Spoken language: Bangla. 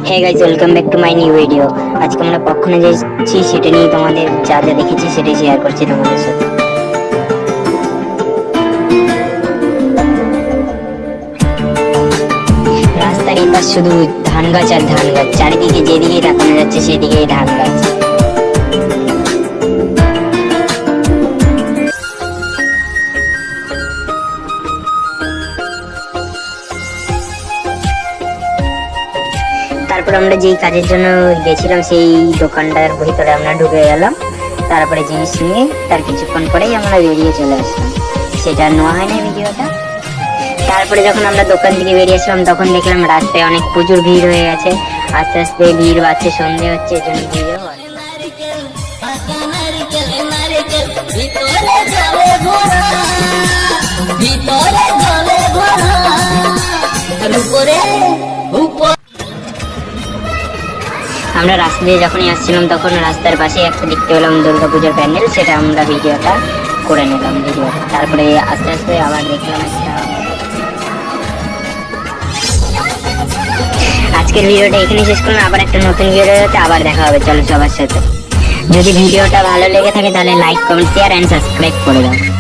Hey guys, welcome back to my new video. আজকে আমরা কখনো যাচ্ছি সেটা নিয়ে তোমাদের যা যা দেখেছি সেটাই শেয়ার করছি তোমাদের সাথে। রাস্তার এই পাশ শুধু ধান গাছ আর ধান গাছ, চারিদিকে যেদিকে তাকানো যাচ্ছে সেদিকেই ধান গাছ। তারপর আমরা যেই কাজের জন্য গেছিলাম সেই দোকানটার ভিতরে আমরা ঢুকে গেলাম। তারপরে জিনিস নিয়ে তার কিছুক্ষণ পরেই আমরা বেরিয়ে চলে আসলাম। সেটা নেওয়া হয়নি ভিডিওটা। তারপরে যখন আমরা দোকান থেকে বেরিয়ে আসলাম তখন দেখলাম রাস্তায় অনেক প্রচুর ভিড় হয়ে গেছে। আস্তে আস্তে ভিড় বাড়ছে, সন্ধে হচ্ছে, এর জন্য ভিড়ও আমরা রাস্তা দিয়ে যখনই আসছিলাম তখন রাস্তার পাশে একটা দেখতে পেলাম দুর্গাপূজার প্যান্ডেল, সেটা আমরা ভিডিওটা করে নিলাম ভিডিওটা। তারপরে আস্তে আস্তে আবার দেখলাম একটা। আজকের ভিডিওটা এখানে শেষ করলাম, আবার একটা নতুন ভিডিওতে আবার দেখা হবে। চলো সবার সাথে, যদি ভিডিওটা ভালো লেগে থাকে তাহলে like, comment, share and subscribe করে দাও।